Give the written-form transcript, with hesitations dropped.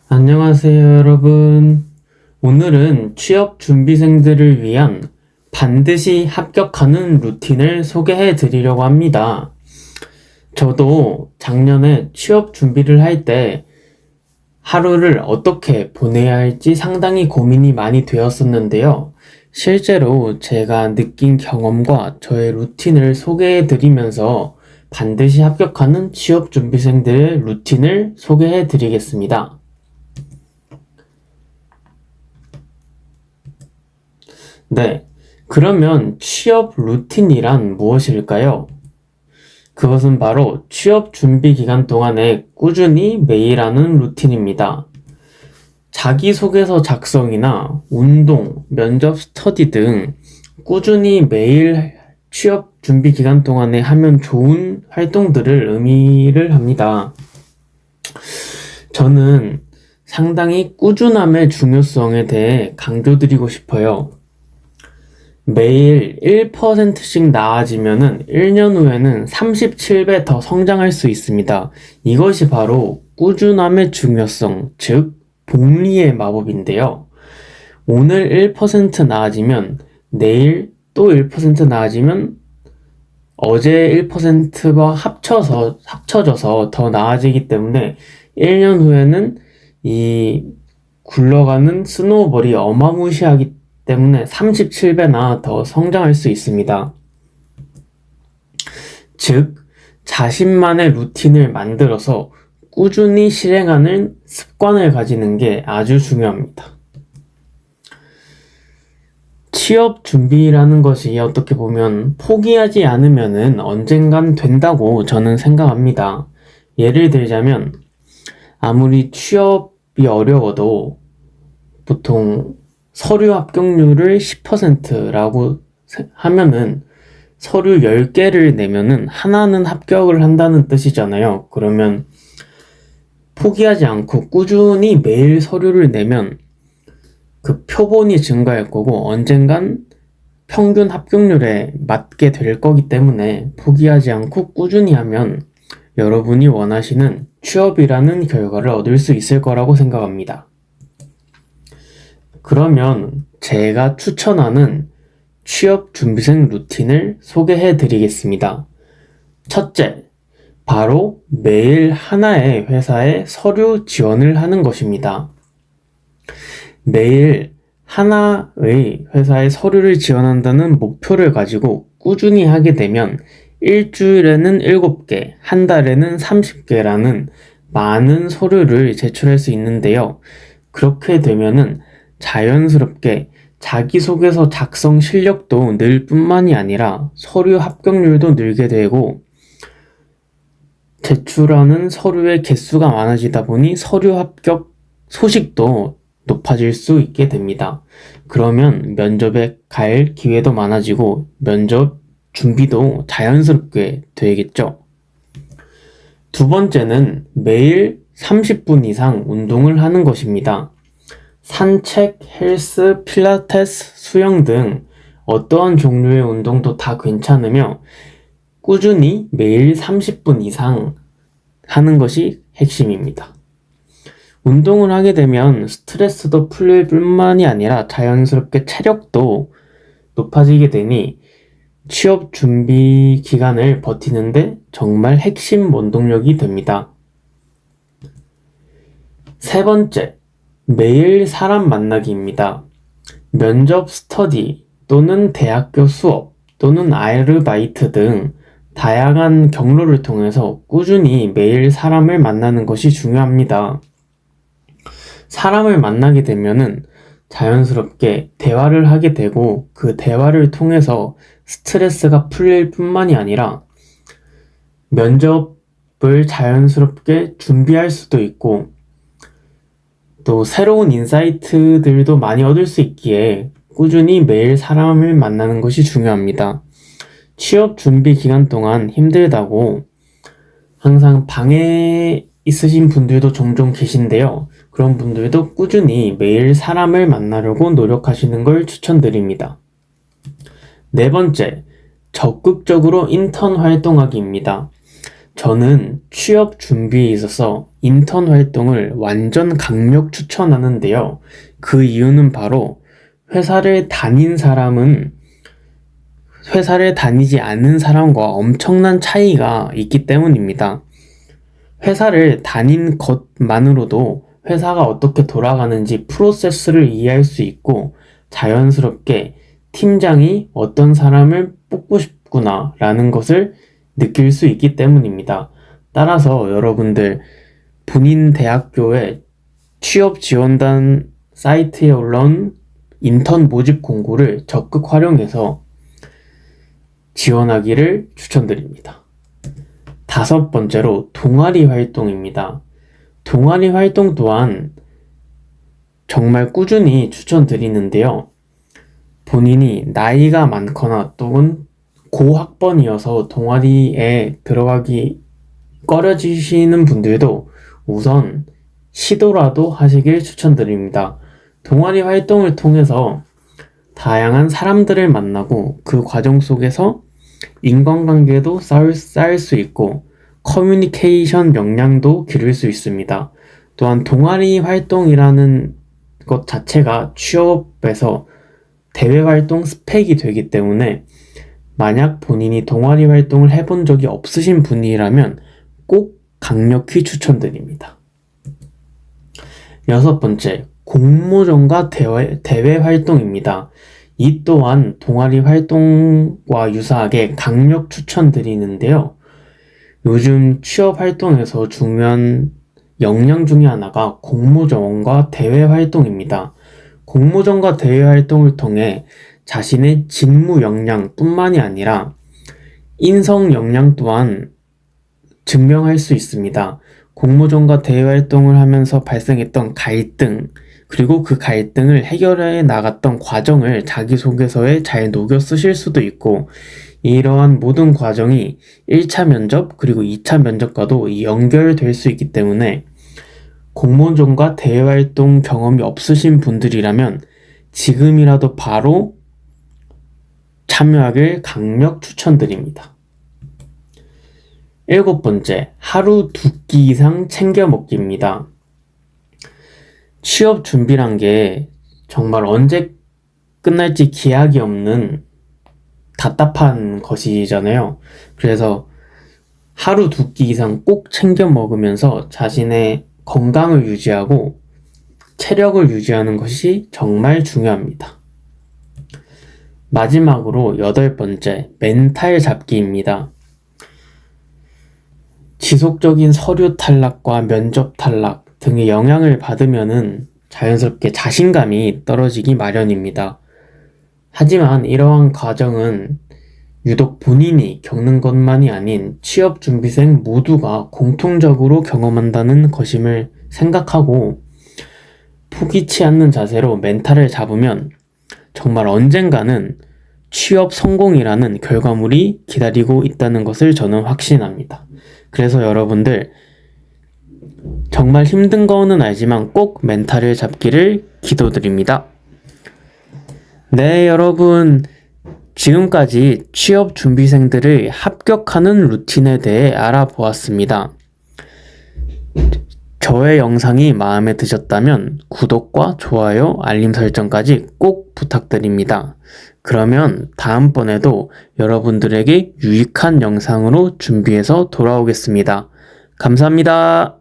안녕하세요, 여러분. 오늘은 취업 준비생들을 위한 반드시 합격하는 루틴을 소개해 드리려고 합니다. 저도 작년에 취업 준비를 할 때 하루를 어떻게 보내야 할지 상당히 고민이 많이 되었었는데요. 실제로 제가 느낀 경험과 저의 루틴을 소개해 드리면서 반드시 합격하는 취업 준비생들의 루틴을 소개해 드리겠습니다. 네. 그러면 취업 루틴이란 무엇일까요? 그것은 바로 취업 준비 기간 동안에 꾸준히 매일 하는 루틴입니다. 자기소개서 작성이나 운동, 면접 스터디 등 꾸준히 매일 취업 준비 기간 동안에 하면 좋은 활동들을 의미를 합니다. 저는 상당히 꾸준함의 중요성에 대해 강조드리고 싶어요. 매일 1%씩 나아지면은 1년 후에는 37배 더 성장할 수 있습니다. 이것이 바로 꾸준함의 중요성, 즉 복리의 마법인데요. 오늘 1% 나아지면 내일 또 1% 나아지면 어제 1%와 합쳐져서 더 나아지기 때문에 1년 후에는 이 굴러가는 스노우볼이 어마무시하기 때문에 37배나 더 성장할 수 있습니다. 즉, 자신만의 루틴을 만들어서 꾸준히 실행하는 습관을 가지는 게 아주 중요합니다. 취업 준비라는 것이 어떻게 보면 포기하지 않으면은 언젠간 된다고 저는 생각합니다. 예를 들자면, 아무리 취업이 어려워도 보통 서류 합격률을 10%라고 하면은 서류 10개를 내면은 하나는 합격을 한다는 뜻이잖아요. 그러면 포기하지 않고 꾸준히 매일 서류를 내면 그 표본이 증가할 거고 언젠간 평균 합격률에 맞게 될 거기 때문에 포기하지 않고 꾸준히 하면 여러분이 원하시는 취업이라는 결과를 얻을 수 있을 거라고 생각합니다. 그러면 제가 추천하는 취업 준비생 루틴을 소개해 드리겠습니다. 첫째, 바로 매일 하나의 회사에 서류 지원을 하는 것입니다. 매일 하나의 회사에 서류를 지원한다는 목표를 가지고 꾸준히 하게 되면 일주일에는 7개, 한 달에는 30개라는 많은 서류를 제출할 수 있는데요. 그렇게 되면은 자연스럽게 자기소개서 작성 실력도 늘 뿐만이 아니라 서류 합격률도 늘게 되고 제출하는 서류의 개수가 많아지다 보니 서류 합격 소식도 높아질 수 있게 됩니다. 그러면 면접에 갈 기회도 많아지고 면접 준비도 자연스럽게 되겠죠. 두 번째는 매일 30분 이상 운동을 하는 것입니다. 산책, 헬스, 필라테스, 수영 등 어떠한 종류의 운동도 다 괜찮으며 꾸준히 매일 30분 이상 하는 것이 핵심입니다. 운동을 하게 되면 스트레스도 풀릴 뿐만이 아니라 자연스럽게 체력도 높아지게 되니 취업 준비 기간을 버티는데 정말 핵심 원동력이 됩니다. 세 번째, 매일 사람 만나기입니다. 면접 스터디 또는 대학교 수업 또는 아르바이트 등 다양한 경로를 통해서 꾸준히 매일 사람을 만나는 것이 중요합니다. 사람을 만나게 되면은 자연스럽게 대화를 하게 되고 그 대화를 통해서 스트레스가 풀릴 뿐만이 아니라 면접을 자연스럽게 준비할 수도 있고 또 새로운 인사이트들도 많이 얻을 수 있기에 꾸준히 매일 사람을 만나는 것이 중요합니다. 취업 준비 기간 동안 힘들다고 항상 방에 있으신 분들도 종종 계신데요. 그런 분들도 꾸준히 매일 사람을 만나려고 노력하시는 걸 추천드립니다. 네 번째, 적극적으로 인턴 활동하기입니다. 저는 취업 준비에 있어서 인턴 활동을 완전 강력 추천하는데요. 그 이유는 바로 회사를 다니지 않는 사람과 엄청난 차이가 있기 때문입니다. 회사를 다닌 것만으로도 회사가 어떻게 돌아가는지 프로세스를 이해할 수 있고 자연스럽게 팀장이 어떤 사람을 뽑고 싶구나 라는 것을 느낄 수 있기 때문입니다. 따라서 여러분들 본인 대학교의 취업 지원단 사이트에 올라온 인턴 모집 공고를 적극 활용해서 지원하기를 추천드립니다. 5번째로 동아리 활동입니다. 동아리 활동 또한 정말 꾸준히 추천드리는데요. 본인이 나이가 많거나 또는 고학번이어서 동아리에 들어가기 꺼려지시는 분들도 우선 시도라도 하시길 추천드립니다. 동아리 활동을 통해서 다양한 사람들을 만나고 그 과정 속에서 인간관계도 쌓을 수 있고 커뮤니케이션 역량도 기를 수 있습니다. 또한 동아리 활동이라는 것 자체가 취업에서 대외 활동 스펙이 되기 때문에 만약 본인이 동아리 활동을 해본 적이 없으신 분이라면 꼭 강력히 추천드립니다. 6번째, 공모전과 대외 활동입니다. 이 또한 동아리 활동과 유사하게 강력 추천드리는데요. 요즘 취업 활동에서 중요한 역량 중에 하나가 공모전과 대외 활동입니다. 공모전과 대외 활동을 통해 자신의 직무 역량 뿐만이 아니라 인성 역량 또한 증명할 수 있습니다. 공모전과 대외 활동을 하면서 발생했던 갈등, 그리고 그 갈등을 해결해 나갔던 과정을 자기소개서에 잘 녹여 쓰실 수도 있고, 이러한 모든 과정이 1차 면접 그리고 2차 면접과도 연결될 수 있기 때문에 공모전과 대외 활동 경험이 없으신 분들이라면 지금이라도 바로 참여하길 강력 추천드립니다. 7번째, 하루 2끼 이상 챙겨 먹기입니다. 취업 준비란 게 정말 언제 끝날지 기약이 없는 답답한 것이잖아요. 그래서 하루 2끼 이상 꼭 챙겨 먹으면서 자신의 건강을 유지하고 체력을 유지하는 것이 정말 중요합니다. 마지막으로 8번째, 멘탈 잡기입니다. 지속적인 서류 탈락과 면접 탈락 등의 영향을 받으면은 자연스럽게 자신감이 떨어지기 마련입니다. 하지만 이러한 과정은 유독 본인이 겪는 것만이 아닌 취업 준비생 모두가 공통적으로 경험한다는 것임을 생각하고 포기치 않는 자세로 멘탈을 잡으면 정말 언젠가는 취업 성공이라는 결과물이 기다리고 있다는 것을 저는 확신합니다. 그래서 여러분들 정말 힘든 거는 알지만 꼭 멘탈을 잡기를 기도드립니다. 네, 여러분. 지금까지 취업 준비생들의 합격하는 루틴에 대해 알아보았습니다. 저의 영상이 마음에 드셨다면 구독과 좋아요, 알림 설정까지 꼭 부탁드립니다. 그러면 다음번에도 여러분들에게 유익한 영상으로 준비해서 돌아오겠습니다. 감사합니다.